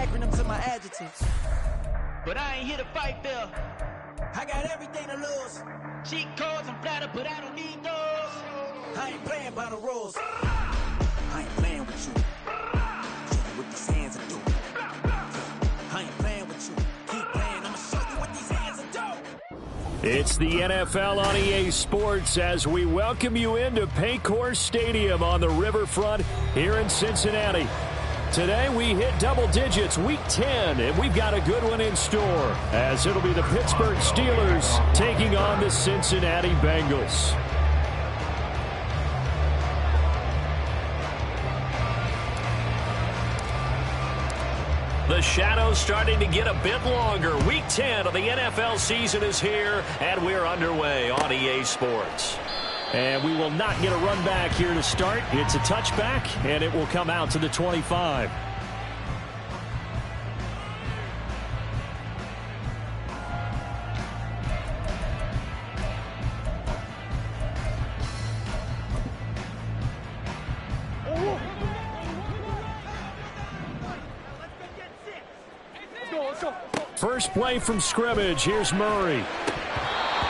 acronym to my adjectives. But I ain't here to fight, Bill. I got everything to lose. Cheat codes and flatter, but I don't need those. I ain't playing by the rules. I ain't playing with you. Show you what these hands are doing. I ain't playing with you. Keep playing, I'ma show you what these hands are doing. It's the NFL on EA Sports as we welcome you into Paycor Stadium on the riverfront here in Cincinnati. Today we hit double digits, week 10, and we've got a good one in store as it'll be the Pittsburgh Steelers taking on the Cincinnati Bengals. The shadow's starting to get a bit longer. Week 10 of the NFL season is here, and we're underway on EA Sports. And we will not get a run back here to start. It's a touchback, and it will come out to the 25. First play from scrimmage. Here's Murray.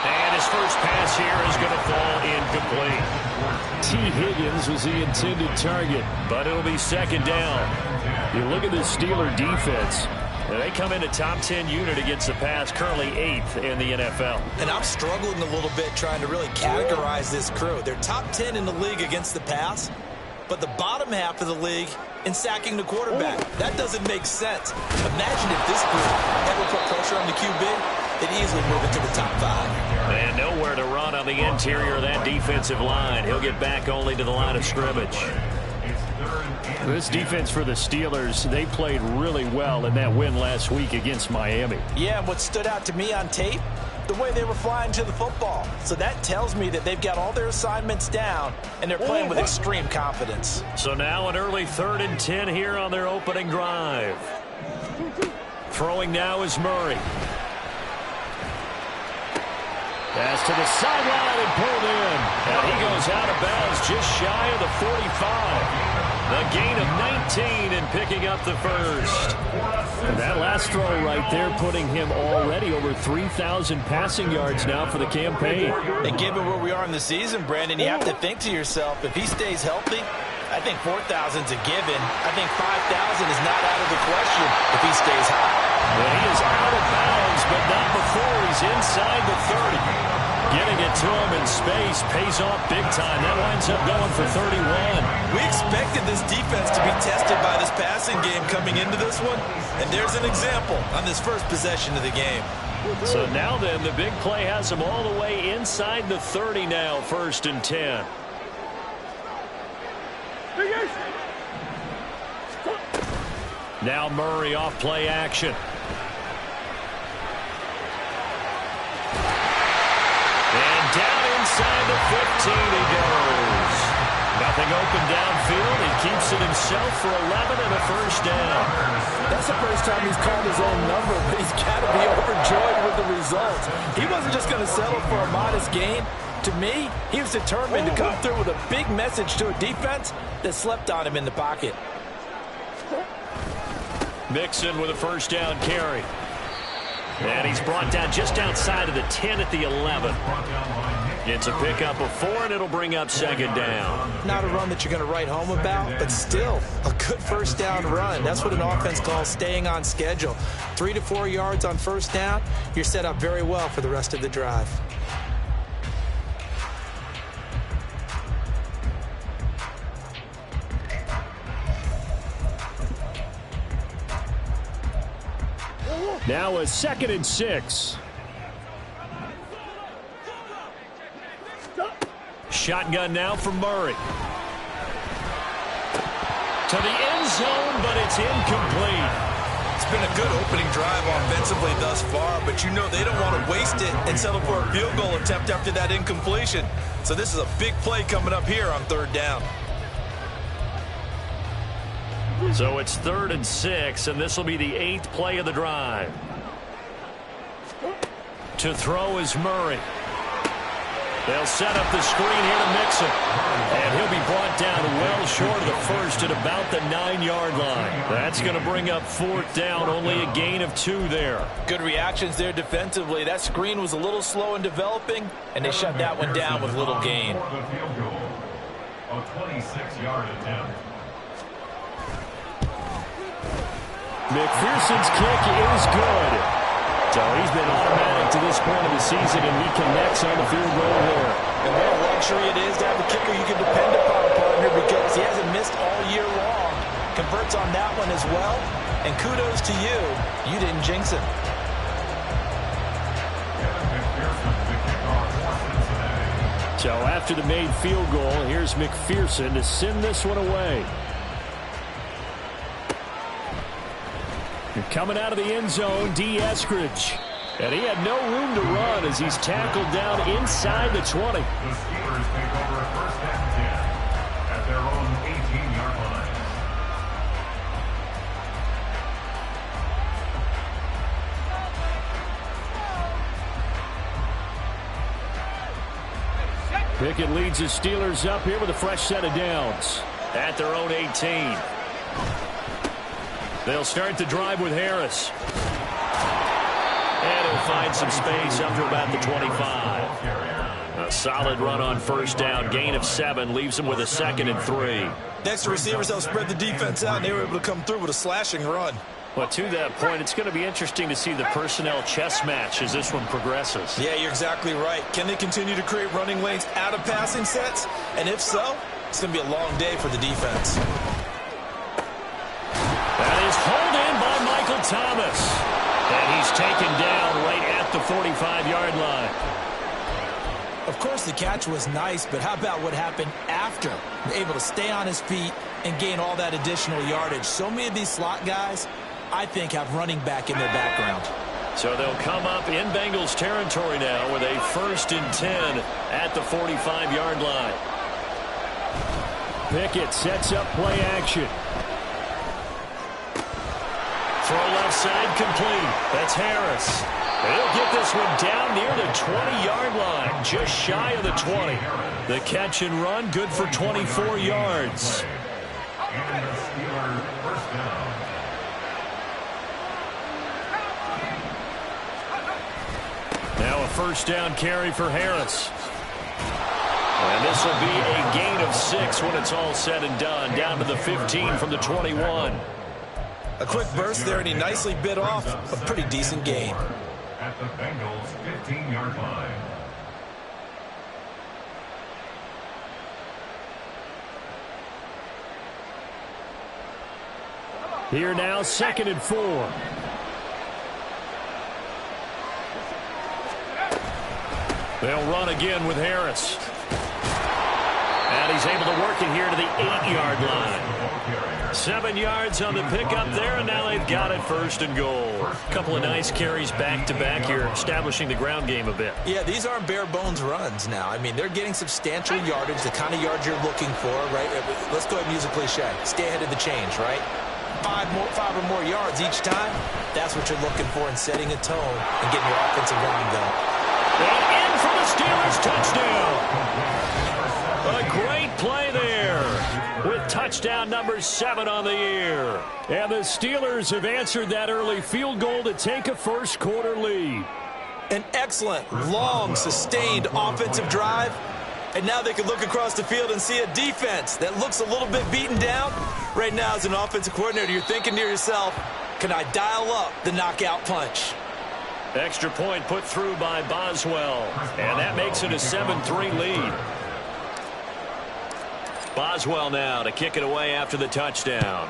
And his first pass here is going to fall incomplete. T. Higgins was the intended target, but it'll be second down. You look at the Steeler defense. They come in a top 10 unit against the pass, currently 8th in the NFL. And I'm struggling a little bit trying to really categorize this crew. They're top 10 in the league against the pass, but the bottom half of the league in sacking the quarterback. That doesn't make sense. Imagine if this group ever put pressure on the QB, they'd easily move into the top 5. And nowhere to run on the interior of that defensive line. He'll get back only to the line of scrimmage. This defense for the Steelers, they played really well in that win last week against Miami. Yeah, and what stood out to me on tape, the way they were flying to the football. So that tells me that they've got all their assignments down, and they're playing with extreme confidence. So now an early 3rd and 10 here on their opening drive. Throwing now is Murray. Pass to the sideline and pulled in. And he goes out of bounds just shy of the 45. The gain of 19 and picking up the first. And that last throw right there putting him already over 3,000 passing yards now for the campaign. And given where we are in the season, Brandon, you have to think to yourself, if he stays healthy, I think 4,000's a given. I think 5,000 is not out of the question if he stays high. Well, he is out of bounds, but not before he's inside the 30. Getting it to him in space pays off big time. That winds up going for 31. We expected this defense to be tested by this passing game coming into this one, and there's an example on this first possession of the game. So now then, the big play has him all the way inside the 30 now, 1st and 10. Now Murray off play action. And down inside the 15 he goes. Nothing open downfield. He keeps it himself for 11 and a first down. That's the first time he's called his own number, but he's got to be overjoyed with the result. He wasn't just going to settle for a modest gain. To me, he was determined to come through with a big message to a defense that slept on him in the pocket. Mixon with a first down carry. And he's brought down just outside of the 10 at the 11. It's a pickup of 4, and it'll bring up second down. Not a run that you're going to write home about, but still a good first down run. That's what an offense calls staying on schedule. 3 to 4 yards on first down, you're set up very well for the rest of the drive. Now a 2nd and 6. Shotgun now for Murray. To the end zone, but it's incomplete. It's been a good opening drive offensively thus far, but you know they don't want to waste it and settle for a field goal attempt after that incompletion. So this is a big play coming up here on 3rd down. So it's 3rd and 6, and this will be the 8th play of the drive. To throw is Murray. They'll set up the screen here to Mixon. And he'll be brought down well short of the first at about the 9-yard line. That's going to bring up 4th down, only a gain of 2 there. Good reactions there defensively. That screen was a little slow in developing, and they shut that one down with little gain. A 26-yard attempt. McPherson's kick is good. So he's been automatic to this point of the season, and he connects on the field goal here. And what a luxury it is to have a kicker you can depend upon, partner, because he hasn't missed all year long. Converts on that one as well. And kudos to you. You didn't jinx him. So after the made field goal, here's McPherson to send this one away. Coming out of the end zone, D. Eskridge. And he had no room to run as he's tackled down inside the 20. The Steelers take over a 1st and 10 at their own 18-yard line. Pickett leads the Steelers up here with a fresh set of downs at their own 18. They'll start the drive with Harris. And he'll find some space up to about the 25. A solid run on 1st down. Gain of 7 leaves them with a 2nd and 3. Next to receivers, they'll spread the defense out, and they were able to come through with a slashing run. Well, to that point, it's going to be interesting to see the personnel chess match as this one progresses. Yeah, you're exactly right. Can they continue to create running lanes out of passing sets? And if so, it's going to be a long day for the defense. That is hauled in by Michael Thomas. And he's taken down right at the 45-yard line. Of course, the catch was nice, but how about what happened after? Able to stay on his feet and gain all that additional yardage. So many of these slot guys, I think, have running back in their background. So they'll come up in Bengals territory now with a 1st and 10 at the 45-yard line. Pickett sets up play action. Throw left side complete. That's Harris. He'll get this one down near the 20-yard line, just shy of the 20. The catch and run, good for 24 yards. And the Steelers 1st down. Now a 1st down carry for Harris. And this will be a gain of 6 when it's all said and done, down to the 15 from the 21. A quick burst there, and he nicely bit off a pretty decent gain. At the Bengals 15-yard line. Here now, 2nd and 4. They'll run again with Harris. And he's able to work it here to the 8-yard line. 7 yards on the pickup there, and now they've got it 1st and goal. A couple of nice carries back-to-back here, establishing the ground game a bit. Yeah, these aren't bare-bones runs now. I mean, they're getting substantial yardage, the kind of yards you're looking for, right? Let's go ahead and use a cliche. Stay ahead of the change, right? 5 or more yards each time. That's what you're looking for in setting a tone and getting your offensive line going. And in for the Steelers touchdown. A great play there with touchdown number 7 on the year. And the Steelers have answered that early field goal to take a first-quarter lead. An excellent, long, sustained offensive drive. And now they can look across the field and see a defense that looks a little bit beaten down. Right now, as an offensive coordinator, you're thinking to yourself, can I dial up the knockout punch? Extra point put through by Boswell. And that makes it a 7-3 lead. Boswell now to kick it away after the touchdown.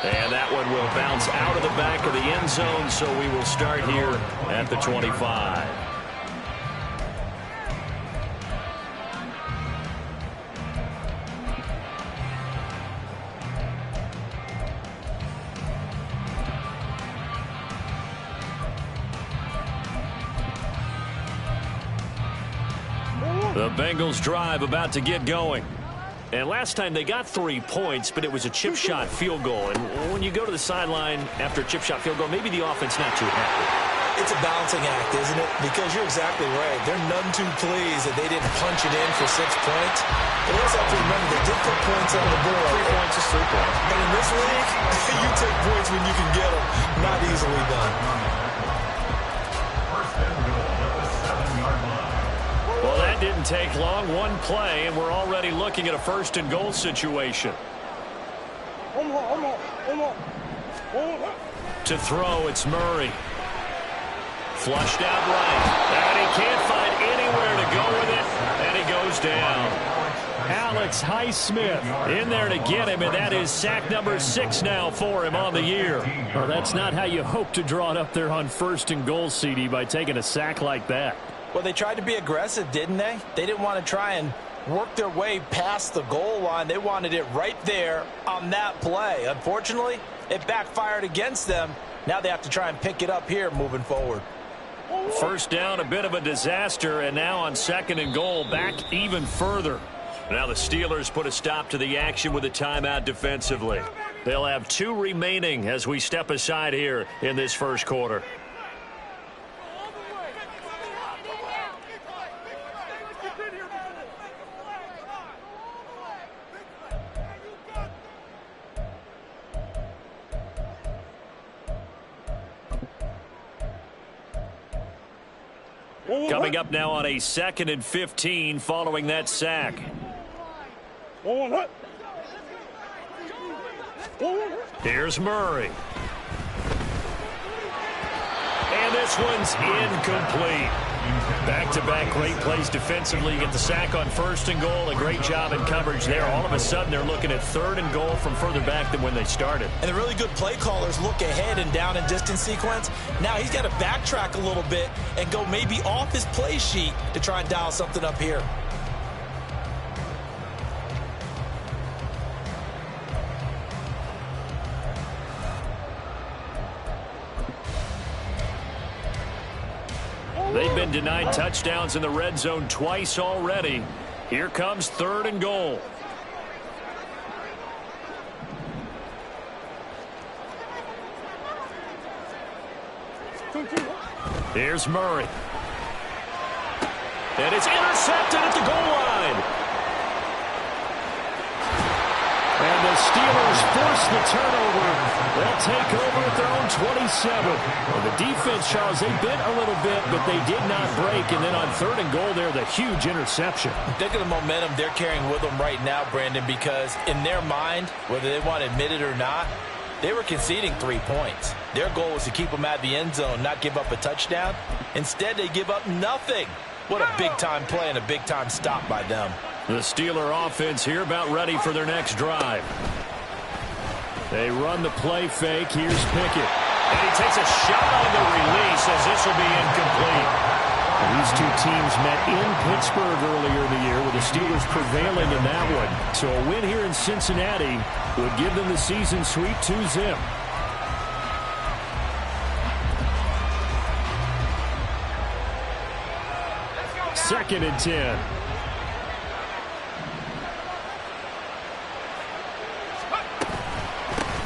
And that one will bounce out of the back of the end zone, so we will start here at the 25. The Bengals drive about to get going. And last time they got 3 points, but it was a chip shot field goal. And when you go to the sideline after a chip shot field goal, maybe the offense not too happy. It's a balancing act, isn't it? Because you're exactly right. They're none too pleased that they didn't punch it in for 6 points. But they also have to remember they did put points on the board. 3 points is 3 points. And in this league, you take points when you can get them. Not easily done. First and goal at the 7-yard line. Well, that didn't take long. One play, and we're already looking at a first and goal situation. To throw, it's Murray. Flushed out right. And he can't find anywhere to go with it. And he goes down. Alex Highsmith in there to get him, and that is sack number 6 now for him on the year. Well, that's not how you hope to draw it up there on first and goal, CD, by taking a sack like that. Well, they tried to be aggressive, didn't they? They didn't want to try and work their way past the goal line. They wanted it right there on that play. Unfortunately, it backfired against them. Now they have to try and pick it up here moving forward. First down, a bit of a disaster, and now on second and goal, back even further. Now the Steelers put a stop to the action with a timeout defensively. They'll have 2 remaining as we step aside here in this first quarter. Coming up now on a 2nd and 15 following that sack. Here's Murray. And this one's incomplete. Back-to-back great plays defensively. You get the sack on first and goal. A great job in coverage there. All of a sudden, they're looking at 3rd and goal from further back than when they started. And the really good play callers look ahead and down and distance sequence. Now he's got to backtrack a little bit and go maybe off his play sheet to try and dial something up here. They've been denied touchdowns in the red zone twice already. Here comes 3rd and goal. Here's Murray. And it's intercepted at the goal line. And the Steelers force the turnover. They'll take over at their own 27. Well, the defense, Charles, they bit a little bit, but they did not break. And then on 3rd and goal there, the huge interception. Think of the momentum they're carrying with them right now, Brandon, because in their mind, whether they want to admit it or not, they were conceding 3 points. Their goal was to keep them out of the end zone, not give up a touchdown. Instead, they give up nothing. What a big-time play and a big-time stop by them. The Steeler offense here about ready for their next drive. They run the play fake. Here's Pickett. And he takes a shot on the release as this will be incomplete. These 2 teams met in Pittsburgh earlier in the year with the Steelers prevailing in that one. So a win here in Cincinnati would give them the season sweep 2-0. Second and 10.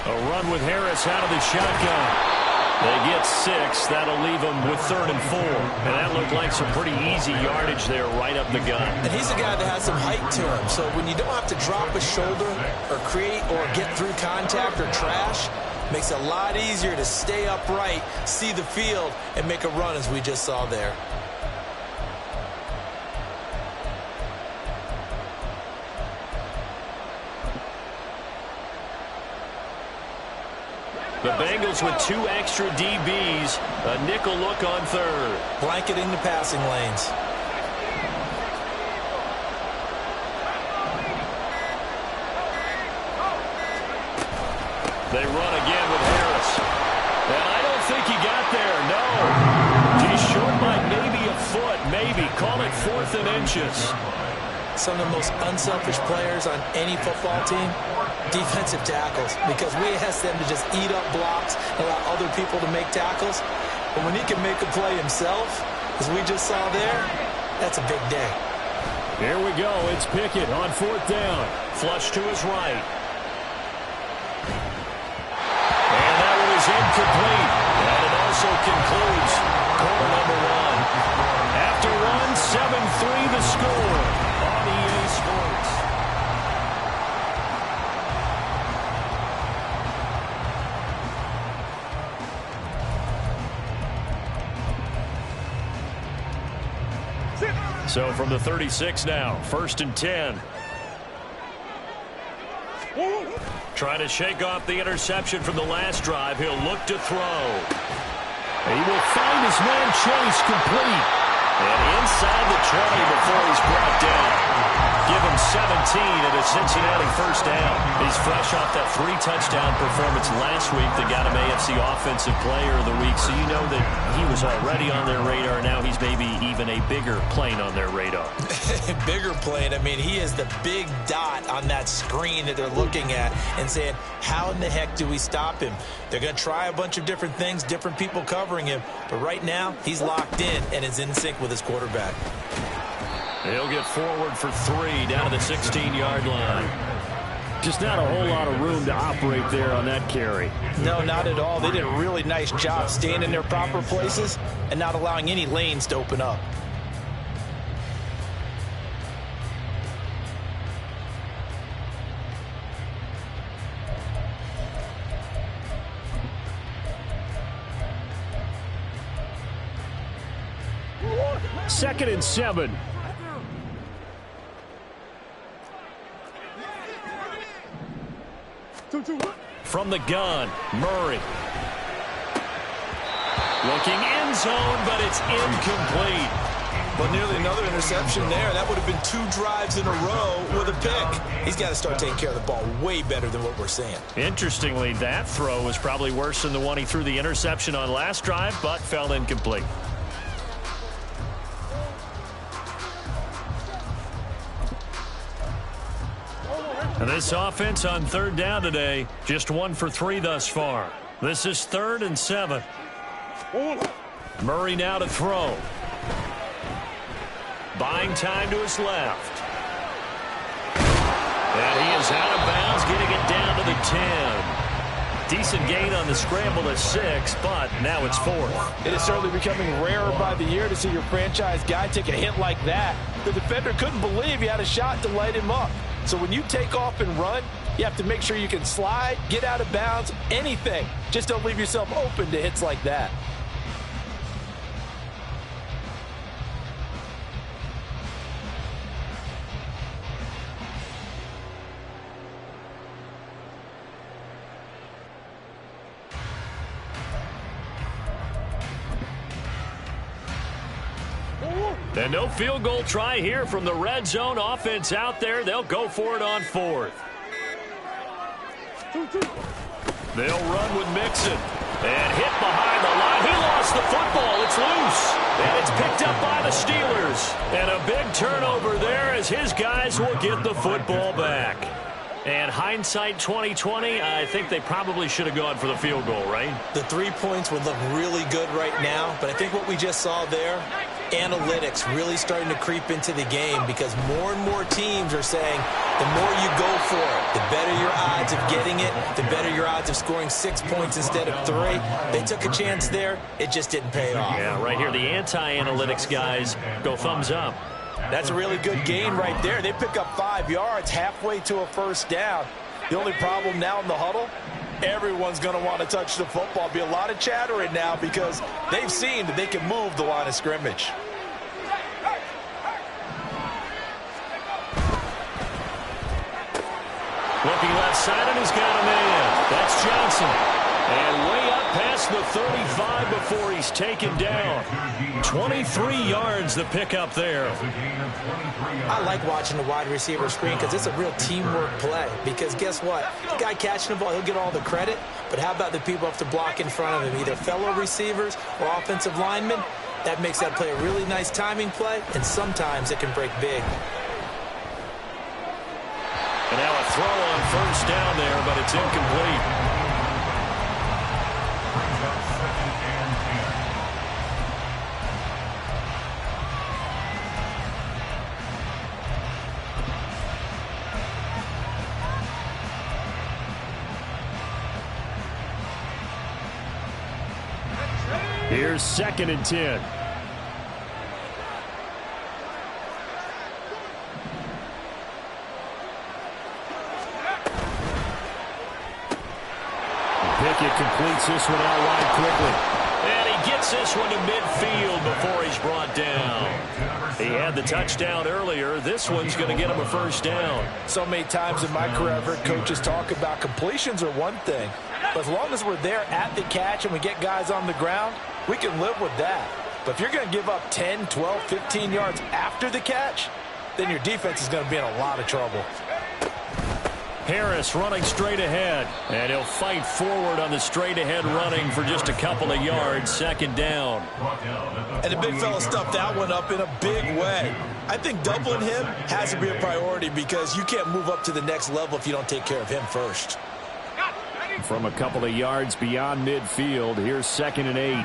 A run with Harris out of the shotgun. They get 6. That'll leave them with 3rd and 4. And that looked like some pretty easy yardage there right up the gut. And he's a guy that has some height to him. So when you don't have to drop a shoulder or create or get through contact or trash, makes it a lot easier to stay upright, see the field, and make a run as we just saw there. The Bengals with 2 extra DBs. A nickel look on 3rd. Blanketing the passing lanes. They run again with Harris. And I don't think he got there, no. He's short by maybe a foot, maybe. Call it 4th and inches. Some of the most unselfish players on any football team, defensive tackles, because we ask them to just eat up blocks, allow other people to make tackles. But when he can make a play himself, as we just saw there, that's a big day. Here we go. It's Pickett on 4th down. Flush to his right. And that one is incomplete. And it also concludes So from the 36 now, 1st and 10. Trying to shake off the interception from the last drive. He'll look to throw. He will find his man Chase complete. And inside the 20 before he's brought down. Give him 17 at a Cincinnati first down. He's fresh off that 3-touchdown performance last week that got him AFC Offensive Player of the Week. So you know that he was already on their radar. Now he's maybe even a bigger plane on their radar. Bigger plane. I mean, he is the big dot on that screen that they're looking at and saying, how in the heck do we stop him? They're going to try a bunch of different things, different people covering him. But right now, he's locked in and is in sync with his quarterback. He'll get forward for 3 down to the 16-yard line. Just not a whole lot of room to operate there on that carry. No, not at all. They did a really nice job staying in their proper places and not allowing any lanes to open up. Second and 7. From the gun, Murray. Looking end zone, but it's incomplete. But nearly another interception there. That would have been 2 drives in a row with a pick. He's got to start taking care of the ball way better than what we're seeing. Interestingly, that throw was probably worse than the one he threw the interception on last drive, but fell incomplete. And this offense on 3rd down today, just 1 for 3 thus far. This is 3rd and 7. Murray now to throw. Buying time to his left. And he is out of bounds, getting it down to the 10. Decent gain on the scramble to 6, but now it's 4th. It is certainly becoming rarer by the year to see your franchise guy take a hit like that. The defender couldn't believe he had a shot to light him up. So when you take off and run, you have to make sure you can slide, get out of bounds, anything. Just don't leave yourself open to hits like that. And no field goal try here from the red zone offense out there. They'll go for it on 4th. They'll run with Mixon. And hit behind the line. He lost the football. It's loose. And it's picked up by the Steelers. And a big turnover there as his guys will get the football back. And hindsight 2020, I think they probably should have gone for the field goal, right? The 3 points would look really good right now, but I think what we just saw there, analytics really starting to creep into the game because more and more teams are saying the more you go for it, the better your odds of getting it, the better your odds of scoring 6 points instead of 3. They took a chance there. It just didn't pay off. Yeah, right here, the anti-analytics guys go thumbs up. That's a really good gain right there. They pick up 5 yards halfway to a first down. The only problem now in the huddle, everyone's going to want to touch the football. Be a lot of chattering now because they've seen that they can move the line of scrimmage. Looking left side, and he's got a man. That's Johnson. And way up past the 35 before he's taken down. 23 yards the pickup there. I like watching the wide receiver screen because it's a real teamwork play. Because guess what? The guy catching the ball, he'll get all the credit. But how about the people who have to block in front of him, either fellow receivers or offensive linemen? That makes that play a really nice timing play, and sometimes it can break big. And now a throw on first down there, but it's incomplete. Here's 2nd and 10. Pickett completes this one out wide quickly. And he gets Gets this one to midfield before he's brought down. He had the touchdown earlier. This one's going to get him a first down. So many times in my career I've heard coaches talk about completions are one thing. But as long as we're there at the catch and we get guys on the ground, we can live with that. But if you're going to give up 10, 12, 15 yards after the catch, then your defense is going to be in a lot of trouble. Harris running straight ahead, and he'll fight forward on the straight-ahead running for just a couple of yards, second down. And the big fella stuffed that one up in a big way. I think doubling him has to be a priority because you can't move up to the next level if you don't take care of him first. From a couple of yards beyond midfield, here's 2nd and 8.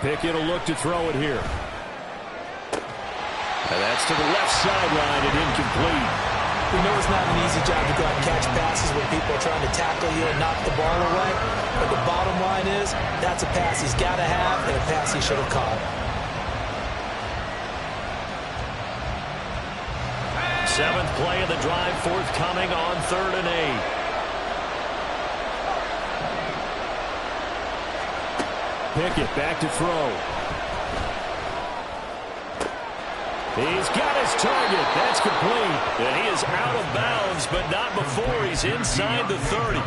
Pickett will look to throw it here. And that's to the left sideline and incomplete. We know it's not an easy job to go out and catch passes when people are trying to tackle you and knock the ball away. But the bottom line is that's a pass he's got to have and a pass he should have caught. Seventh play of the drive forthcoming on 3rd and 8. Pickett back to throw. He's got his target. That's complete. And he is out of bounds, but not before he's inside the 30.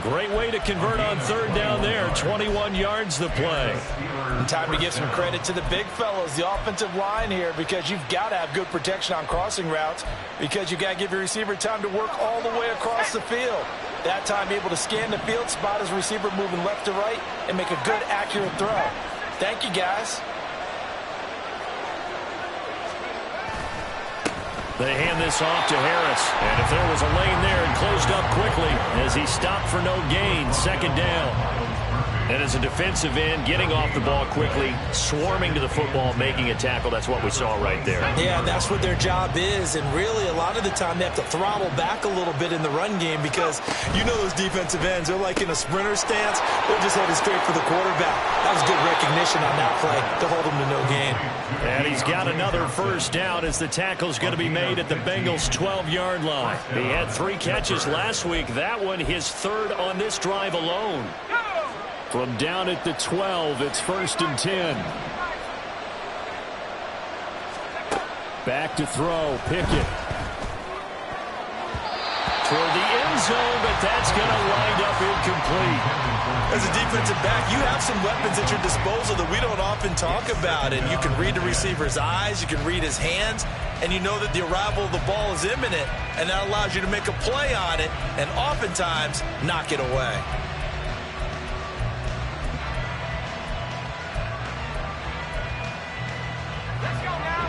Great way to convert on 3rd down there. 21 yards the play. And time to give some credit to the big fellas, the offensive line here, because you've got to have good protection on crossing routes because you've got to give your receiver time to work all the way across the field. That time able to scan the field, spot his receiver moving left to right, and make a good, accurate throw. Thank you, guys. They hand this off to Harris. And if there was a lane there, it closed up quickly as he stopped for no gain. 2nd down. And as a defensive end, getting off the ball quickly, swarming to the football, making a tackle. That's what we saw right there. Yeah, that's what their job is. And really, a lot of the time, they have to throttle back a little bit in the run game because you know those defensive ends, they're like in a sprinter stance. They're just headed straight for the quarterback. That was good recognition on that play to hold him to no gain. And he's got another first down as the tackle's going to be made at the Bengals' 12-yard line. He had 3 catches last week. That one his 3rd on this drive alone. From down at the 12, it's 1st and 10. Back to throw, Pickett. Toward the end zone, but that's going to wind up incomplete. As a defensive back, you have some weapons at your disposal that we don't often talk about. And you can read the receiver's eyes, you can read his hands, and you know that the arrival of the ball is imminent, and that allows you to make a play on it and oftentimes knock it away.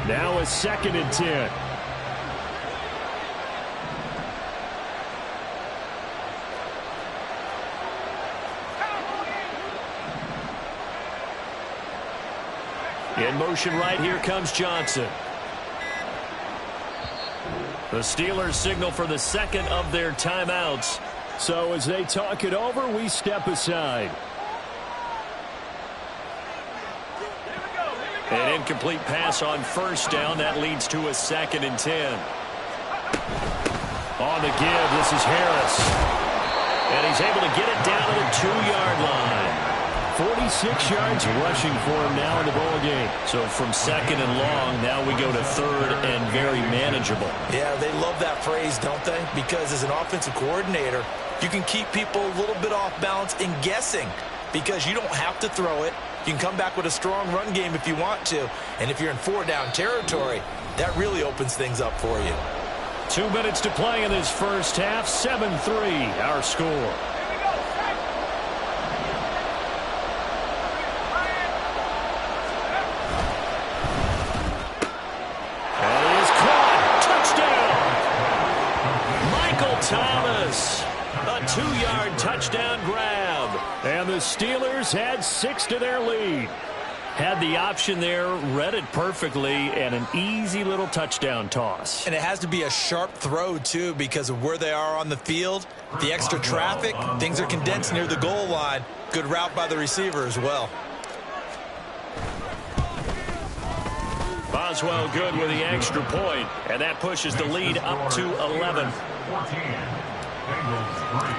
Now a 2nd and 10. In motion right, here comes Johnson. The Steelers signal for the 2nd of their timeouts. So as they talk it over, we step aside. An incomplete pass on 1st down. That leads to a 2nd and 10. On the give, this is Harris. And he's able to get it down to the 2-yard line. 46 yards rushing for him now in the ball game. So from 2nd and long, now we go to 3rd and very manageable. Yeah, they love that phrase, don't they? Because as an offensive coordinator, you can keep people a little bit off balance and guessing because you don't have to throw it. You can come back with a strong run game if you want to. And if you're in 4-down territory, that really opens things up for you. 2 minutes to play in this first half. 7-3, our score. And he is caught. Touchdown. Michael Thomas. A 2-yard touchdown grab. And the Steelers had 6 to their lead. Had the option there, read it perfectly, and an easy little touchdown toss. And it has to be a sharp throw, too, because of where they are on the field. The extra traffic, things are condensed near the goal line. Good route by the receiver as well. Boswell good with the extra point, and that pushes the lead up to 11. 14. Bengals 3.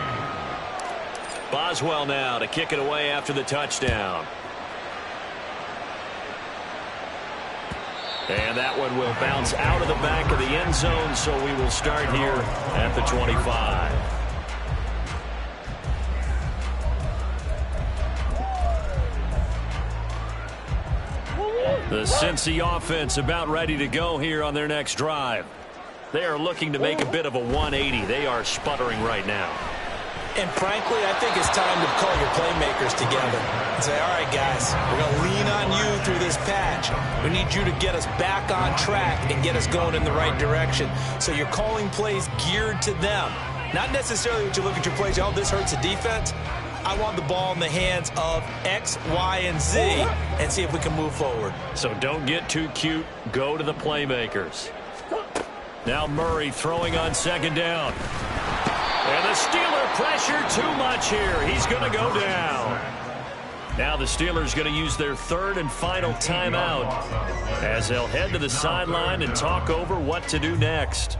Boswell now to kick it away after the touchdown. And that one will bounce out of the back of the end zone, so we will start here at the 25. The Cincy offense about ready to go here on their next drive. They are looking to make a bit of a 180. They are sputtering right now. And frankly, I think it's time to call your playmakers together and say, all right, guys, we're going to lean on you through this patch. We need you to get us back on track and get us going in the right direction. So you're calling plays geared to them. Not necessarily what you look at your plays, oh, this hurts the defense. I want the ball in the hands of X, Y, and Z and see if we can move forward. So don't get too cute. Go to the playmakers. Now Murray throwing on second down. And the Steeler pressure too much here. He's going to go down. Now the Steelers going to use their third and final timeout as they'll head to the sideline and talk over what to do next.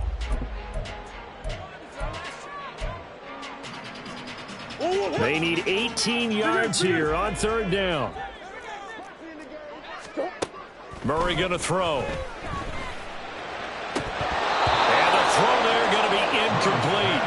They need 18 yards here on third down. Murray going to throw. And the throw there going to be incomplete.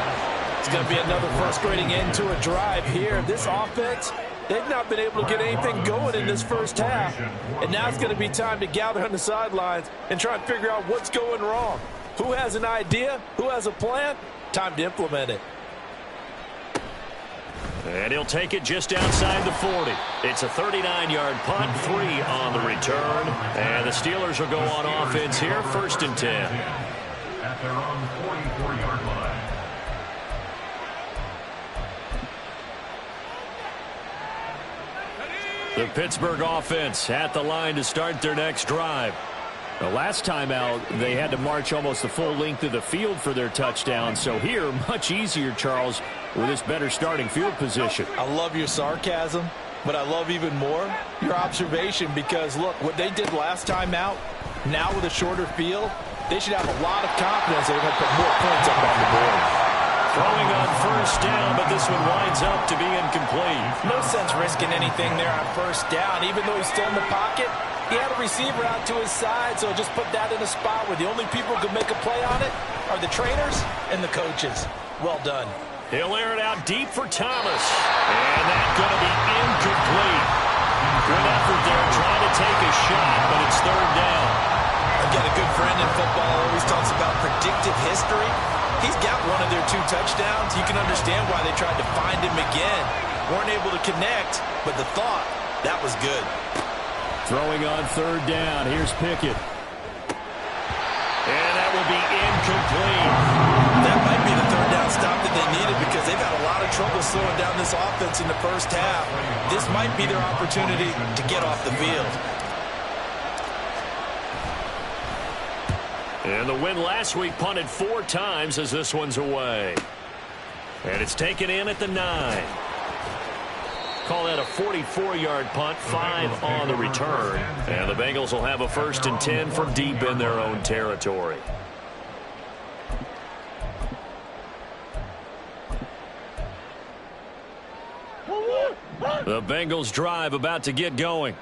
It's going to be another frustrating end to a drive here. This offense, they've not been able to get anything going in this first half. And now it's going to be time to gather on the sidelines and try and figure out what's going wrong. Who has an idea? Who has a plan? Time to implement it. And he'll take it just outside the 40. It's a 39-yard punt, 3 on the return. And the Steelers will go on offense here, 1st and 10. At their own 44-yard line. The Pittsburgh offense at the line to start their next drive. The last time out, they had to march almost the full length of the field for their touchdown. So here, much easier, Charles, with this better starting field position. I love your sarcasm, but I love even more your observation because, look, what they did last time out, now with a shorter field, they should have a lot of confidence they're going to put more points up on the board. Throwing on first down, but this one winds up to be incomplete. No sense risking anything there on first down. Even though he's still in the pocket, he had a receiver out to his side, so just put that in a spot where the only people who can make a play on it are the trainers and the coaches. Well done. He'll air it out deep for Thomas. And that's going to be incomplete. Good effort there trying to take a shot, but it's third down. I've got a good friend in football who always talks about predictive history. He's got one of their 2 touchdowns. You can understand why they tried to find him again. Weren't able to connect, but the thought, that was good. Throwing on third down. Here's Pickett. And that will be incomplete. That might be the third down stop that they needed because they've had a lot of trouble slowing down this offense in the first half. This might be their opportunity to get off the field. And the win last week punted 4 times as this one's away. And it's taken in at the 9. Call that a 44-yard punt, 5 on the return. And the Bengals will have a 1st and 10 from deep in their own territory. The Bengals drive about to get going.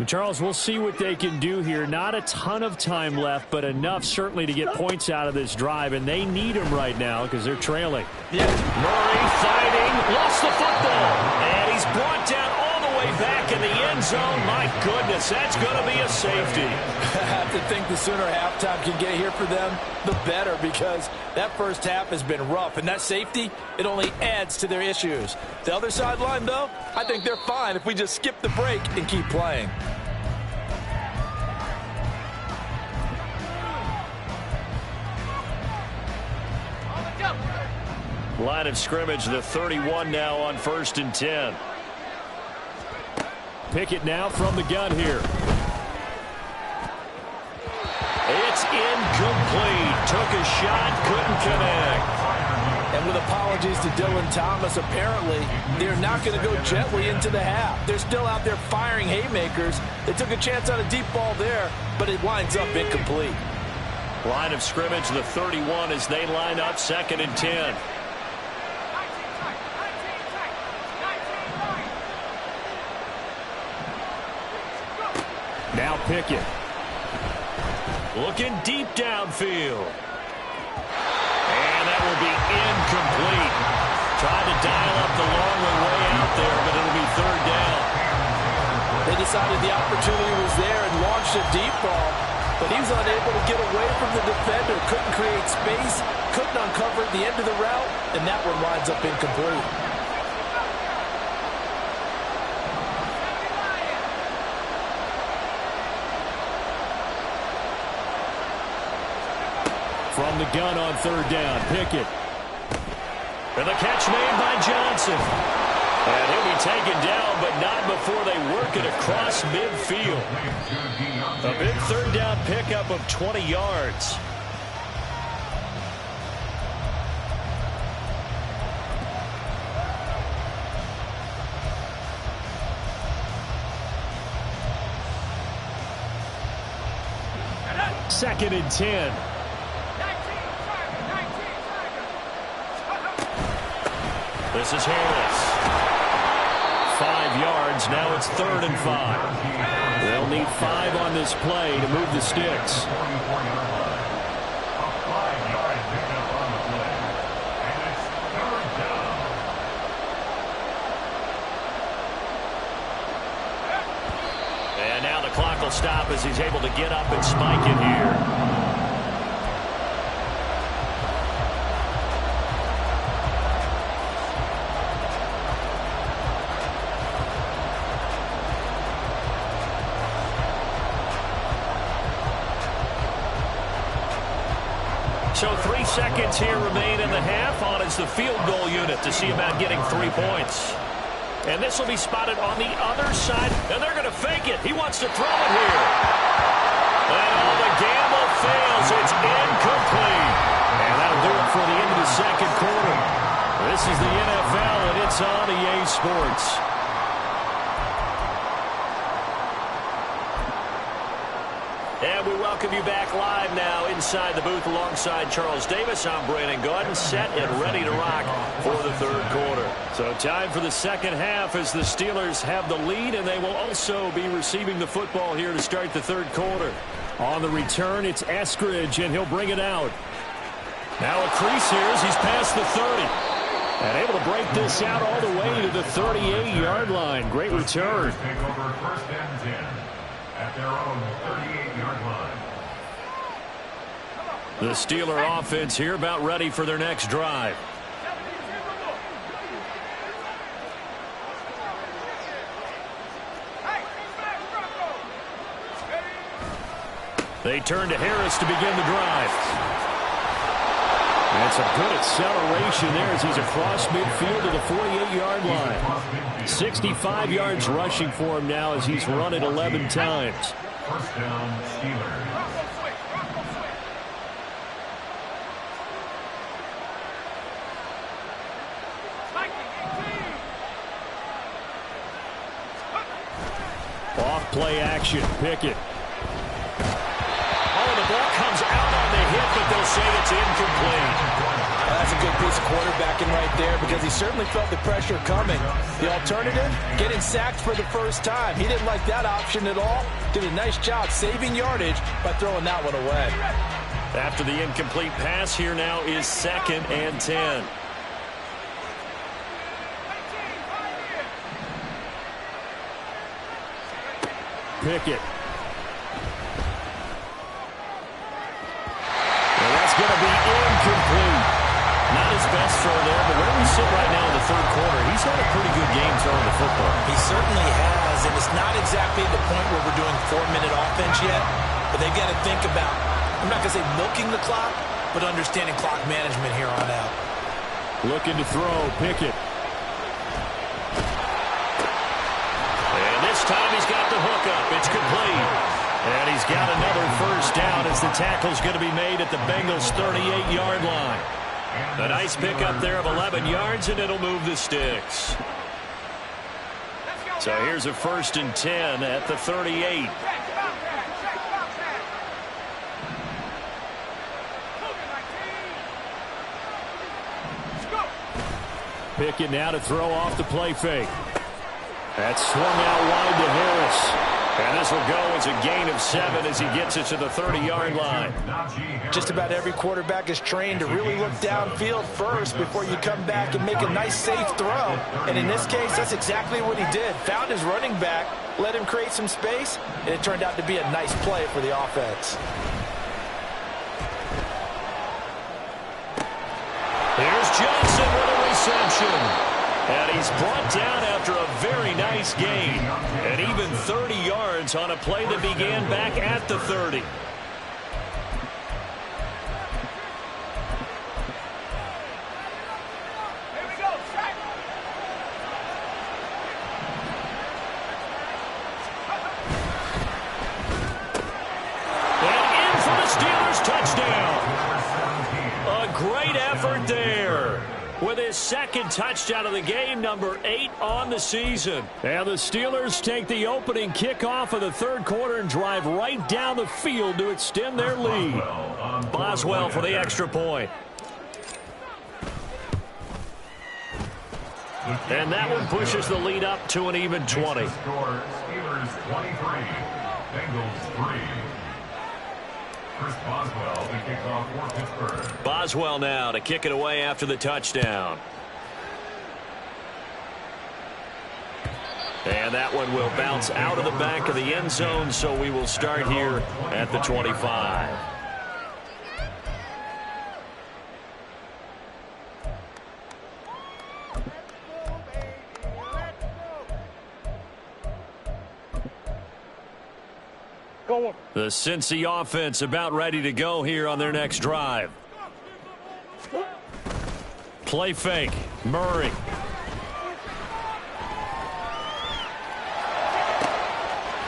Charles, we'll see what they can do here. Not a ton of time left, but enough certainly to get points out of this drive, and they need them right now because they're trailing. Yeah. Murray fighting, lost the football, and he's brought down all the way back in the end zone. My goodness, that's going to be a safety. I have to think the sooner halftime can get here for them, the better, because that first half has been rough, and that safety, it only adds to their issues. The other sideline, though, I think they're fine if we just skip the break and keep playing. Line of scrimmage, the 31 now on 1st and 10. Pickett now from the gun here. It's incomplete. Took a shot, couldn't connect. And with apologies to Dylan Thomas, apparently they're not going to go gently into the half. They're still out there firing haymakers. They took a chance on a deep ball there, but it winds up incomplete. Line of scrimmage, the 31, as they line up 2nd and 10. Now Pickett. Looking deep downfield. And that will be incomplete. Trying to dial up the long way out there, but it'll be 3rd down. They decided the opportunity was there and launched a deep ball, but he was unable to get away from the defender. Couldn't create space, couldn't uncover at the end of the route, and that one winds up incomplete. From the gun on 3rd down, Pickett. And the catch made by Johnson. And he'll be taken down, but not before they work it across midfield. A big 3rd down pickup of 20 yards. Second and 10. This is Harris. 5 yards. Now it's 3rd and 5. They'll need 5 on this play to move the sticks. And now the clock will stop as he's able to get up and spike it here. So 3 seconds here remain in the half. On is the field goal unit to see about getting 3 points. And this will be spotted on the other side. And they're going to fake it. He wants to throw it here. And the gamble fails. It's incomplete. And that'll do it for the end of the 2nd quarter. This is the NFL, and it's on EA Sports. And we welcome you back live now inside the booth alongside Charles Davis. I'm Brandon Gaudin, set and ready to rock for the 3rd quarter. So time for the 2nd half as the Steelers have the lead, and they will also be receiving the football here to start the 3rd quarter. On the return, it's Eskridge, and he'll bring it out. Now a crease here as he's past the 30. And able to break this out all the way to the 38-yard line. Great return. Take over 1st and 10 at their own 38-yard line. The Steeler offense here about ready for their next drive. They turn to Harris to begin the drive. And some good acceleration there as he's across midfield to the 48-yard line. 65 yards rushing for him now as he's run it 11 times. 1st down, Steelers. Off play action, Pickett. Oh, the ball comes out on the hit, but they'll say it's incomplete. That's a good piece of quarterbacking right there because he certainly felt the pressure coming. The alternative, getting sacked for the first time. He didn't like that option at all. Did a nice job saving yardage by throwing that one away. After the incomplete pass, here now is 2nd and 10. Pickett. Well, that's going to be incomplete. Not his best throw there, but where we sit right now in the 3rd quarter, he's had a pretty good game throwing the football. He certainly has, and it's not exactly the point where we're doing 4-minute offense yet, but they've got to think about, I'm not going to say milking the clock, but understanding clock management here on out. Looking to throw, Pickett. And this time he's got the hook up. It's complete. And he's got another 1st down as the tackle's going to be made at the Bengals' 38-yard line. A nice pickup there of 11 yards, and it'll move the sticks. So here's a 1st and 10 at the 38. Pickett now to throw off the play fake. That's swung out wide to Harris. And this will go as a gain of 7 as he gets it to the 30-yard line. Just about every quarterback is trained to really look downfield first before you come back and make a nice, safe throw. And in this case, that's exactly what he did. Found his running back, let him create some space, and it turned out to be a nice play for the offense. Here's Johnson with a reception. And he's brought down after a very nice gain. And even 30 yards on a play that began back at the 30. And in for the Steelers touchdown. A great effort there. With his second touchdown of the game, number 8 on the season. And the Steelers take the opening kickoff of the third quarter and drive right down the field to extend their lead. Boswell for the extra point. And that one pushes the lead up to an even 20. Steelers 23, Bengals 3. Chris Boswell to kick off for Pittsburgh. Boswell now to kick it away after the touchdown. And that one will bounce out of the back of the end zone, so we will start here at the 25. The Cincy offense about ready to go here on their next drive. Play fake. Murray.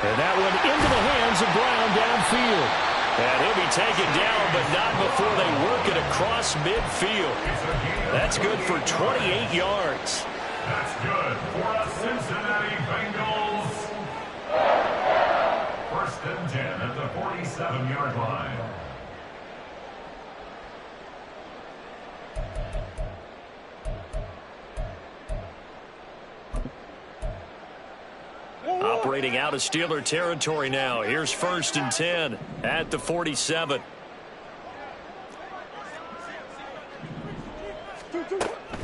And that one into the hands of Brown downfield. And he'll be taken down, but not before they work it across midfield. That's good for 28 yards. That's good for the Cincinnati Bengals. 1st and 10 at the 47-yard line. Operating out of Steeler territory now. Here's 1st and 10 at the 47.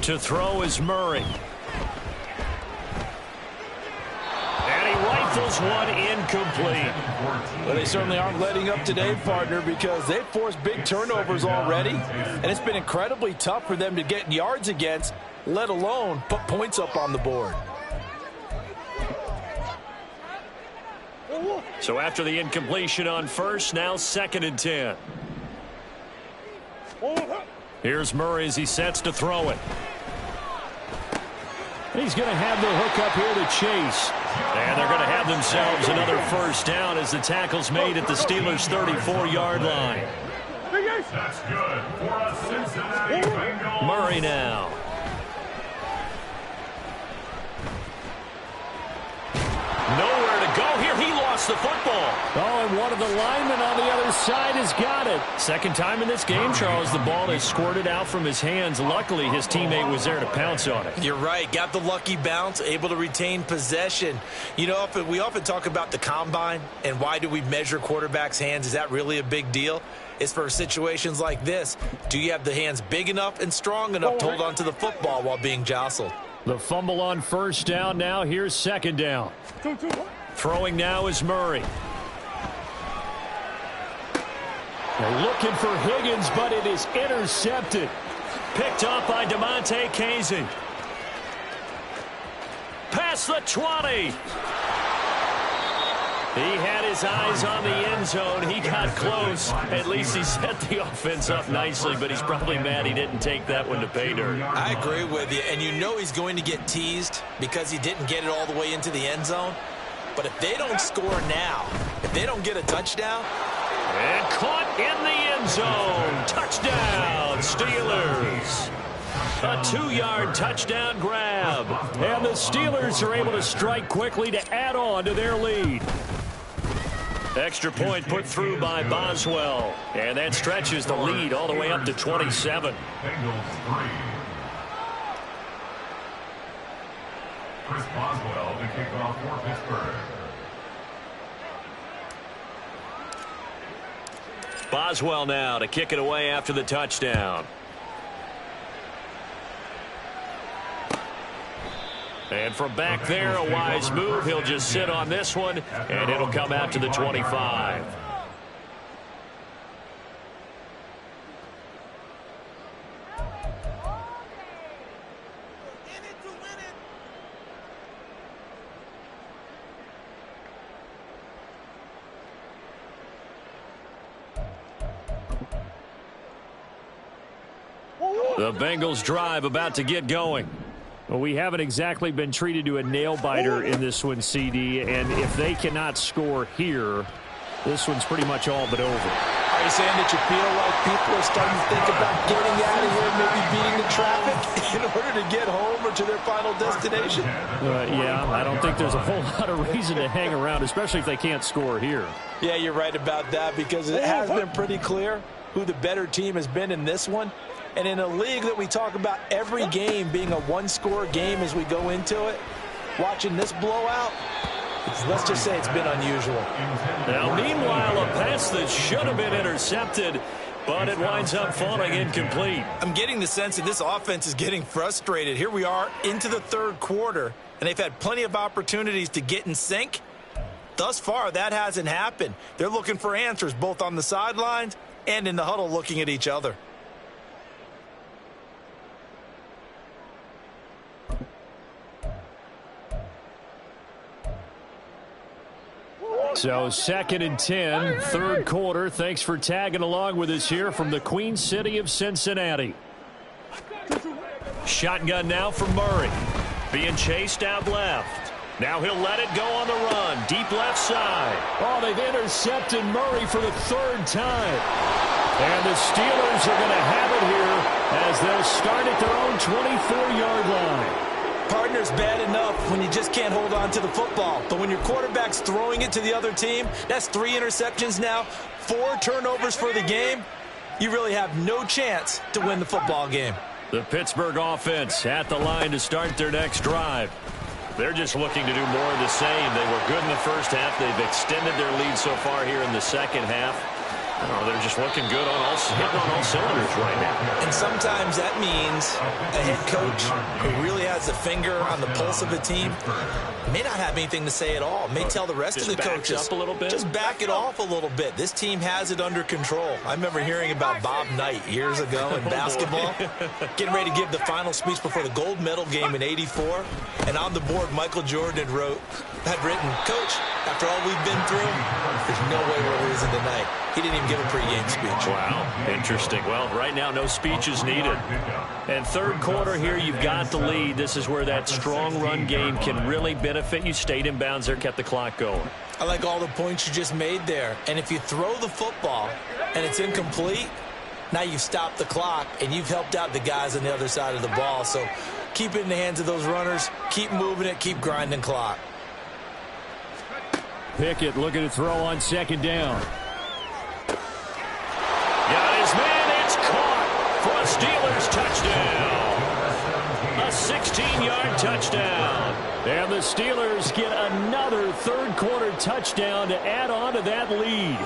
To throw is Murray. And he rifles one incomplete. Well, they certainly aren't letting up today, partner, because they've forced big turnovers already, and it's been incredibly tough for them to get yards against, let alone put points up on the board. So after the incompletion on 1st, now 2nd and 10. Here's Murray as he sets to throw it. He's going to have the hook up here to Chase. And they're going to have themselves another 1st down as the tackle's made at the Steelers' 34-yard line. That's good for a Cincinnati Bengals. Murray now. Nowhere to go here. He lost the football. Oh, and one of the linemen on the other side has got it. Second time in this game, Charles, the ball has squirted out from his hands. Luckily, his teammate was there to pounce on it. You're right. Got the lucky bounce, able to retain possession. You know, we often talk about the combine and why do we measure quarterbacks' hands. Is that really a big deal? It's for situations like this. Do you have the hands big enough and strong enough to hold on to the football while being jostled? The fumble on 1st down. Now here's 2nd down. Throwing now is Murray. They're looking for Higgins, but it is intercepted. Picked up by DeMonte Casey. Past the 20. He had his eyes on the end zone. He got close. At least he set the offense up nicely, but he's probably mad he didn't take that one to pay dirt. I agree with you, and you know he's going to get teased because he didn't get it all the way into the end zone. But if they don't score now, if they don't get a touchdown, And caught in the end zone. Touchdown, Steelers. A 2-yard touchdown grab. And the Steelers are able to strike quickly to add on to their lead. Extra point put through by Boswell. And that stretches the lead all the way up to 27. Bengals 3. Chris Boswell to kick off for Pittsburgh. Boswell now to kick it away after the touchdown. And from back there, a wise move. He'll just sit on this one, and it'll come out to the 25. The Bengals drive about to get going. Well, we haven't exactly been treated to a nail-biter in this one, CD, and if they cannot score here, this one's pretty much all but over. Are you saying that you feel like people are starting to think about getting out of here, maybe beating the traffic in order to get home or to their final destination? Yeah, I don't think there's a whole lot of reason to hang around, especially if they can't score here. Yeah, you're right about that, because it has been pretty clear who the better team has been in this one. And in a league that we talk about every game being a one-score game as we go into it, watching this blowout, let's just say it's been unusual. Now, meanwhile, a pass that should have been intercepted, but it winds up falling incomplete. I'm getting the sense that this offense is getting frustrated. Here we are into the third quarter, and they've had plenty of opportunities to get in sync. Thus far, that hasn't happened. They're looking for answers both on the sidelines and in the huddle looking at each other. So 2nd and 10, third quarter. Thanks for tagging along with us here from the Queen City of Cincinnati. Shotgun now from Murray. Being chased out left. Now he'll let it go on the run. Deep left side. Oh, they've intercepted Murray for the 3rd time. And the Steelers are going to have it here as they'll start at their own 24-yard line. Partner's bad enough when you just can't hold on to the football. But when your quarterback's throwing it to the other team, that's 3 interceptions now, 4 turnovers for the game. You really have no chance to win the football game. The Pittsburgh offense at the line to start their next drive. They're just looking to do more of the same. They were good in the first half. They've extended their lead so far here in the second half. Oh, they're just looking good hitting on all cylinders right now. And sometimes that means a head coach who really has a finger on the pulse of a team may not have anything to say at all. May tell the rest of the coaches, up a little bit. Just back it off a little bit. This team has it under control. I remember hearing about Bob Knight years ago in basketball, getting ready to give the final speech before the gold medal game in '84. And on the board, Michael Jordan had written, "Coach, after all we've been through, there's no way we're losing tonight." He didn't even give a pregame speech. Wow, interesting. Well, right now, no speech is needed. And third quarter here, you've got the lead. This is where that strong run game can really benefit you. Stayed in bounds there, kept the clock going. I like all the points you just made there. And if you throw the football and it's incomplete, now you've stopped the clock and you've helped out the guys on the other side of the ball. So keep it in the hands of those runners. Keep moving it. Keep grinding clock. Pickett looking to throw on 2nd down. Got his man. It's caught for a Steelers touchdown. A 16-yard touchdown. And the Steelers get another third-quarter touchdown to add on to that lead.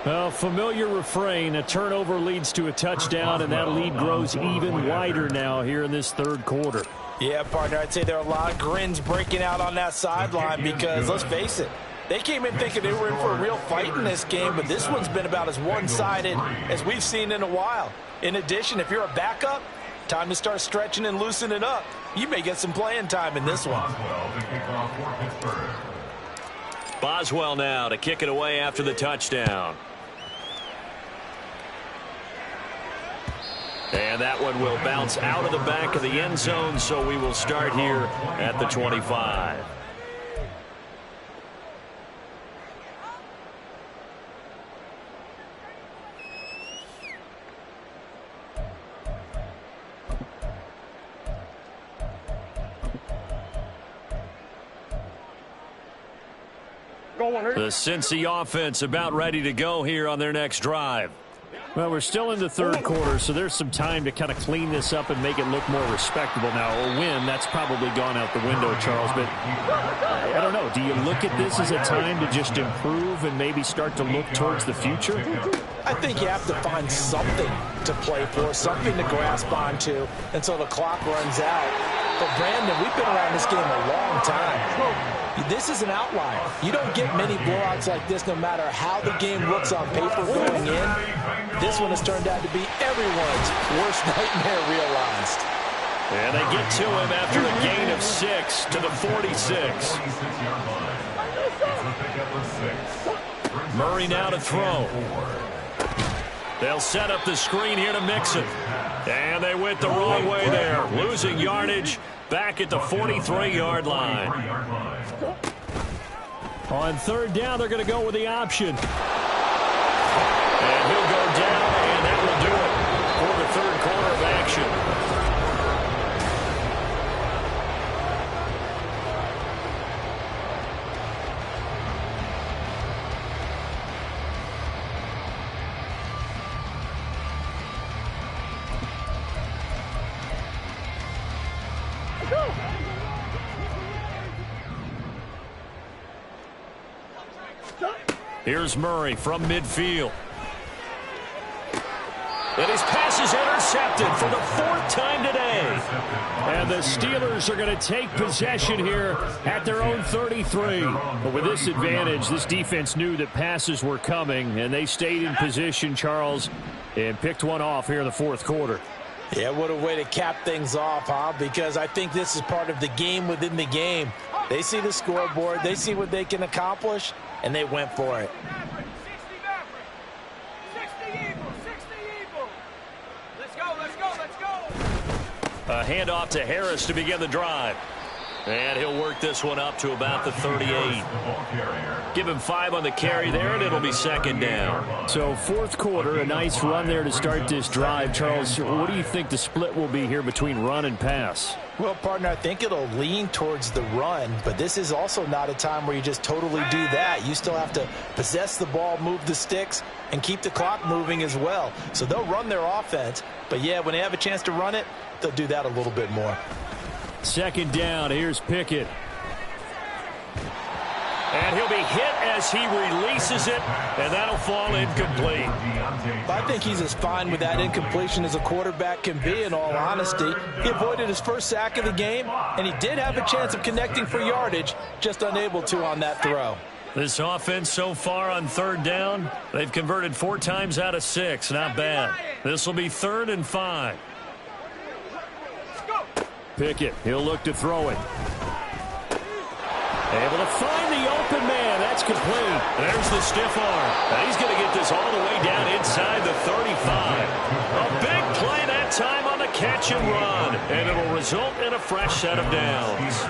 A familiar refrain. A turnover leads to a touchdown, and that lead grows even wider now here in this third quarter. Yeah, partner, I'd say there are a lot of grins breaking out on that sideline because, let's face it, they came in thinking they were in for a real fight in this game, but this one's been about as one-sided as we've seen in a while. In addition, if you're a backup, time to start stretching and loosening up. You may get some playing time in this one. Boswell now to kick it away after the touchdown. And that one will bounce out of the back of the end zone, so we will start here at the 25. The Cincy offense about ready to go here on their next drive. Well, we're still in the third quarter, so there's some time to kind of clean this up and make it look more respectable. Now, a win, that's probably gone out the window, Charles, but I don't know. Do you look at this as a time to just improve and maybe start to look towards the future? I think you have to find something to play for, something to grasp onto until the clock runs out. But, Brandon, we've been around this game a long time. This is an outlier. You don't get many blowouts like this no matter how the game looks on paper going in. This one has turned out to be everyone's worst nightmare realized. And they get to him after a gain of 6 to the 46. Murray now to throw. They'll set up the screen here to Mixon. And they went the wrong way there, losing yardage back at the 43-yard line. On third down, they're going to go with the option. And he'll go down, and that will do it for the third quarter of action. Here's Murray from midfield. And his pass is intercepted for the 4th time today. And the Steelers are going to take possession here at their own 33. But with this advantage, this defense knew that passes were coming, and they stayed in position, Charles, and picked one off here in the fourth quarter. Yeah, what a way to cap things off, huh? Because I think this is part of the game within the game. They see the scoreboard, they see what they can accomplish, and they went for it. 60 Eagles. Let's go. A handoff to Harris to begin the drive. And he'll work this one up to about the 38. Give him 5 on the carry there, and it'll be second down. So fourth quarter, a nice run there to start this drive. Charles, what do you think the split will be here between run and pass? Well, partner, I think it'll lean towards the run, but this is also not a time where you just totally do that. You still have to possess the ball, move the sticks, and keep the clock moving as well. So they'll run their offense, but yeah, when they have a chance to run it, they'll do that a little bit more. Second down, here's Pickett. And he'll be hit as he releases it, and that'll fall incomplete. I think he's as fine with that incompletion as a quarterback can be, in all honesty. He avoided his first sack of the game, and he did have a chance of connecting for yardage, just unable to on that throw. This offense so far on third down, they've converted 4 times out of 6. Not bad. This will be 3rd and 5. Pickett, he'll look to throw it. Able to find the open man. That's complete. There's the stiff arm. And he's going to get this all the way down inside the 35. A big play that time on the catch and run. And it'll result in a fresh set of downs.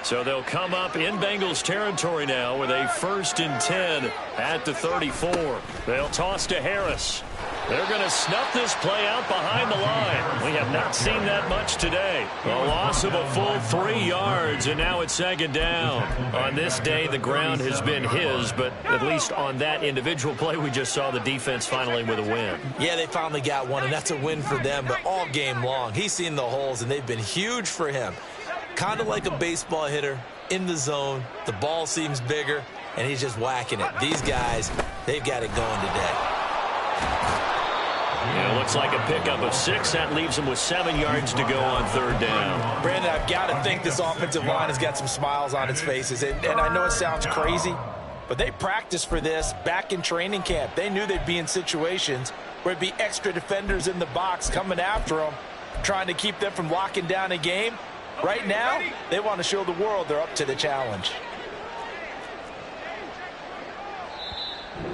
So they'll come up in Bengals territory now with a 1st and 10 at the 34. They'll toss to Harris. They're going to snuff this play out behind the line. We have not seen that much today. A loss of a full 3 yards, and now it's second down. On this day, the ground has been his, but at least on that individual play, we just saw the defense finally with a win. Yeah, they finally got one, and that's a win for them, but all game long, he's seen the holes, and they've been huge for him. Kind of like a baseball hitter in the zone. The ball seems bigger, and he's just whacking it. These guys, they've got it going today. Yeah, looks like a pickup of 6. That leaves him with 7 yards to go on third down. Brandon, I've got to think this offensive line has got some smiles on its faces. And I know it sounds crazy, but they practiced for this back in training camp. They knew they'd be in situations where it'd be extra defenders in the box coming after them, trying to keep them from locking down a game. Right now, they want to show the world they're up to the challenge.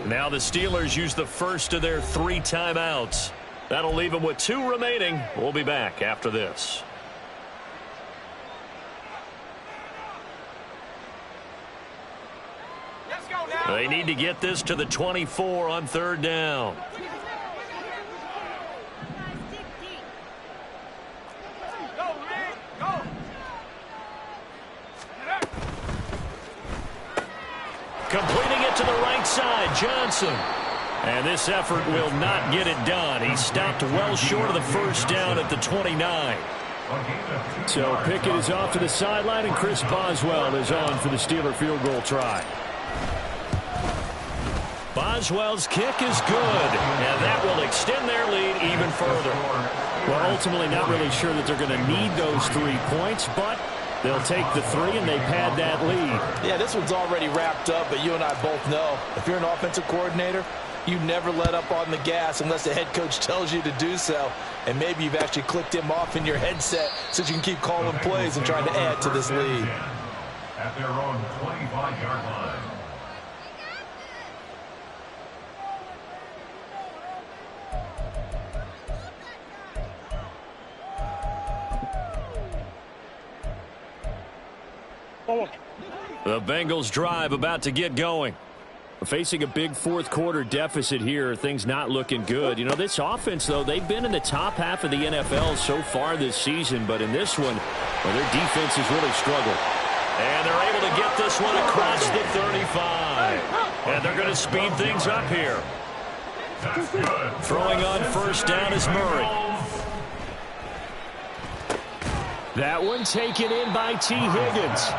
Now the Steelers use the first of their 3 timeouts. That'll leave them with 2 remaining. We'll be back after this. Let's go now. They need to get this to the 24 on third down. Completing it to the right side, Johnson. And this effort will not get it done. He stopped well short of the first down at the 29. So Pickett is off to the sideline, and Chris Boswell is on for the Steeler field goal try. Boswell's kick is good, and that will extend their lead even further. Well, ultimately not really sure that they're going to need those 3 points, but they'll take the 3 and they pad that lead. Yeah, this one's already wrapped up, but you and I both know if you're an offensive coordinator, you never let up on the gas unless the head coach tells you to do so. And maybe you've actually clicked him off in your headset so you can keep calling plays and trying to add to this lead. At their own 25-yard line. The Bengals drive about to get going. Facing a big fourth quarter deficit here, things not looking good. You know, this offense, though, they've been in the top half of the NFL so far this season, but in this one, well, their defense has really struggled. And they're able to get this one across the 35. And they're going to speed things up here. Throwing on first down is Murray. That one taken in by T. Higgins.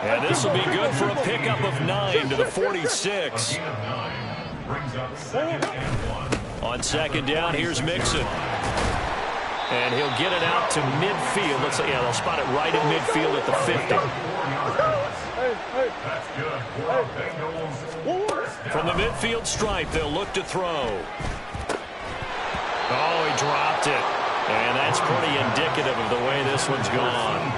And this will be good for a pickup of 9 to the 46. On second down, here's Mixon. And he'll get it out to midfield. Let's say, yeah, they'll spot it right at midfield at the 50. From the midfield stripe, they'll look to throw. Oh, he dropped it. And that's pretty indicative of the way this one's gone.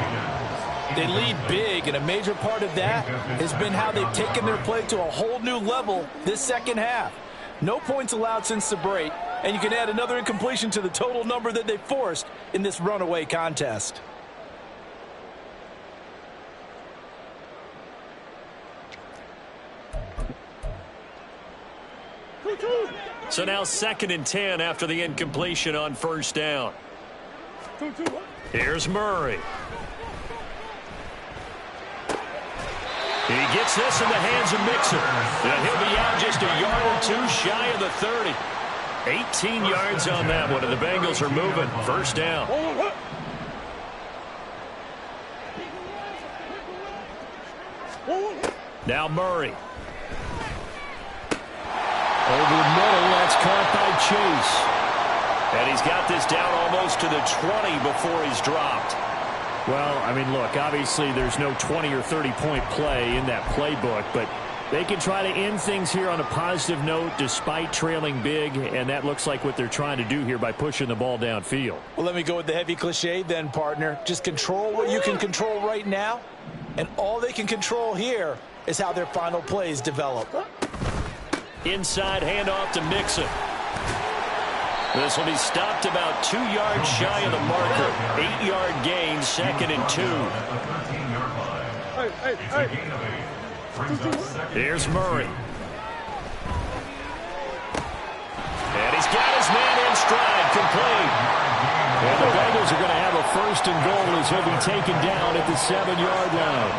They lead big, and a major part of that has been how they've taken their play to a whole new level this second half. No points allowed since the break, and you can add another incompletion to the total number that they forced in this runaway contest. So now 2nd and 10 after the incompletion on first down. Here's Murray. He gets this in the hands of Mixon. And he'll be out just a yard or 2 shy of the 30. 18 yards on that one, and the Bengals are moving. First down. Now Murray. Over the middle, that's caught by Chase. And he's got this down almost to the 20 before he's dropped. Well, I mean, look, obviously there's no 20 or 30-point play in that playbook, but they can try to end things here on a positive note despite trailing big, and that looks like what they're trying to do here by pushing the ball downfield. Well, let me go with the heavy cliche then, partner. Just control what you can control right now, and all they can control here is how their final plays develop. Inside handoff to Mixon. This will be stopped about 2 yards shy of the marker. 8-yard gain, 2nd and 2. Here's Murray. And he's got his man in stride, complete. And the Bengals are going to have a 1st and goal as he'll be taken down at the 7-yard line.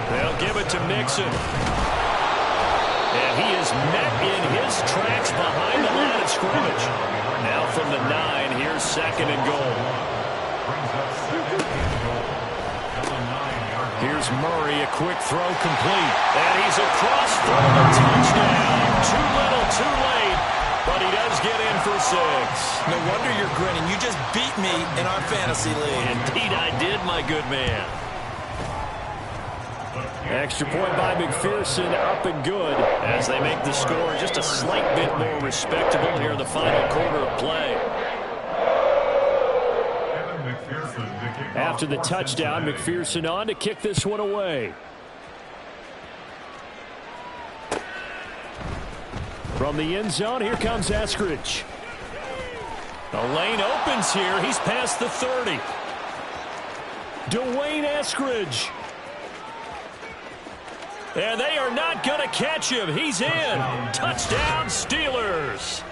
They'll give it to Mixon. And he is met in his tracks behind the line of scrimmage. Now from the 9, here's 2nd and goal. Here's Murray, a quick throw complete. And he's across for the touchdown. Too little, too late. But he does get in for 6. No wonder you're grinning. You just beat me in our fantasy league. Indeed I did, my good man. Extra point by McPherson, up and good. As they make the score just a slight bit more respectable here in the final quarter of play. After the touchdown, McPherson on to kick this one away. From the end zone, here comes Eskridge. The lane opens here. He's past the 30. Dwayne Eskridge. And they are not going to catch him. He's in. Touchdown, Steelers.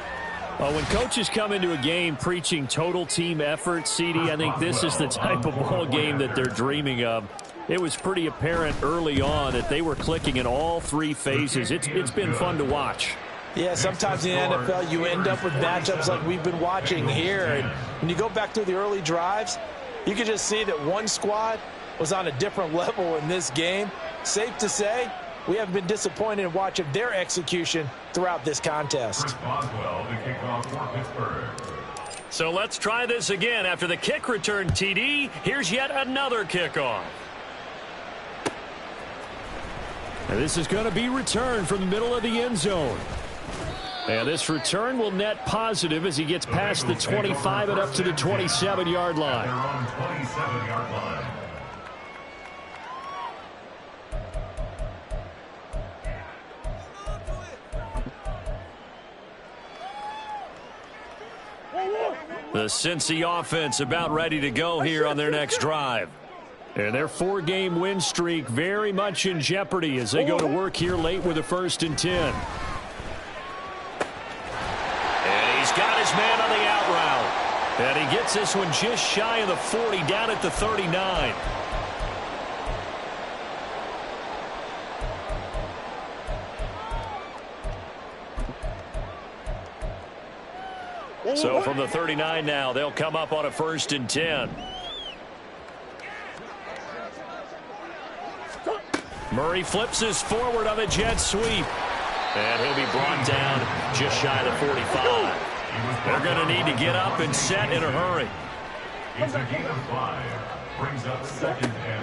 Well, when coaches come into a game preaching total team effort, CD, I think this is the type of ball game that they're dreaming of. it was pretty apparent early on that they were clicking in all three phases. It's been fun to watch. Yeah, sometimes in the NFL you end up with matchups like we've been watching here. And when you go back through the early drives, you can just see that one squad was on a different level in this game. Safe to say, we haven't been disappointed in watching their execution throughout this contest. So let's try this again. After the kick return TD, here's yet another kickoff. And this is going to be returned from the middle of the end zone. And this return will net positive as he gets past the 25 and up to the 27-yard line. The Cincy offense about ready to go here on their next drive. And their 4-game win streak very much in jeopardy as they go to work here late with a 1st and 10. He's got his man on the out route. And he gets this one just shy of the 40, down at the 39. So from the 39 now, they'll come up on a 1st and 10. Murray flips his forward on a jet sweep. And he'll be brought down just shy of the 45. They're going to need to get up and set in a hurry.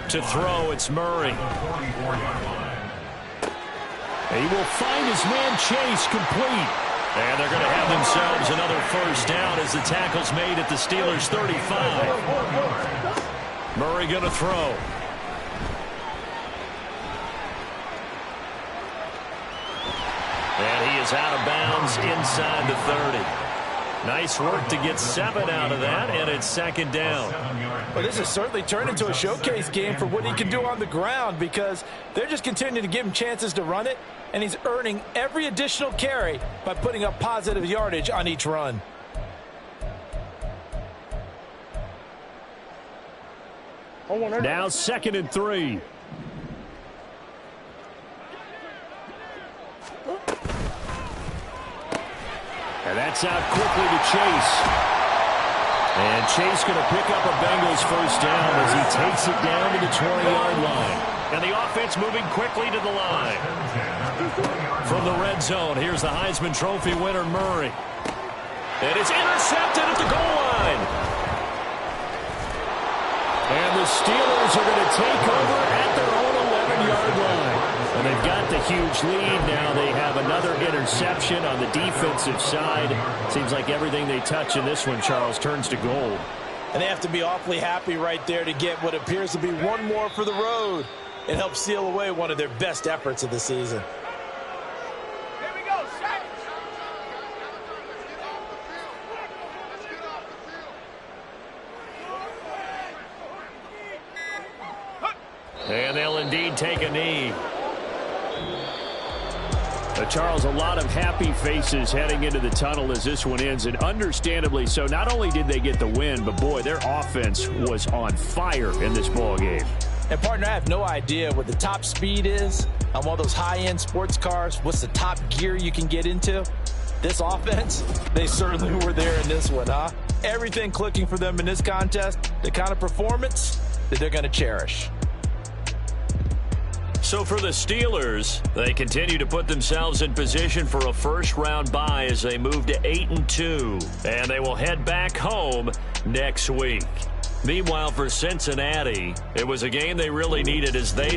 To throw, it's Murray. He will find his man Chase complete. And they're going to have themselves another 1st down as the tackle's made at the Steelers' 35. Murray going to throw. And he is out of bounds inside the 30. Nice work to get 7 out of that, and it's 2nd down. Well, this has certainly turned into a showcase game for what he can do on the ground because they're just continuing to give him chances to run it, and he's earning every additional carry by putting up positive yardage on each run. Now 2nd and 3. And that's out quickly to Chase. And Chase going to pick up a Bengals 1st down as he takes it down to the 20-yard line. And the offense moving quickly to the line. From the red zone, here's the Heisman Trophy winner, Murray. And it's intercepted at the goal line. And the Steelers are going to take over at their own 11-yard line. And they've got the huge lead. Now they have another interception on the defensive side. Seems like everything they touch in this one, Charles, turns to gold. And they have to be awfully happy right there to get what appears to be one more for the road. It helps seal away one of their best efforts of the season. And they'll indeed take a knee. Charles, a lot of happy faces heading into the tunnel as this one ends, and understandably so. Not only did they get the win, but boy, their offense was on fire in this ball game. And partner, I have no idea what the top speed is on one of those high-end sports cars. What's the top gear you can get into? This offense, they certainly were there in this one, huh? Everything clicking for them in this contest, the kind of performance that they're going to cherish. So for the Steelers, they continue to put themselves in position for a first-round bye as they move to 8-2, and they will head back home next week. Meanwhile, for Cincinnati, it was a game they really needed as they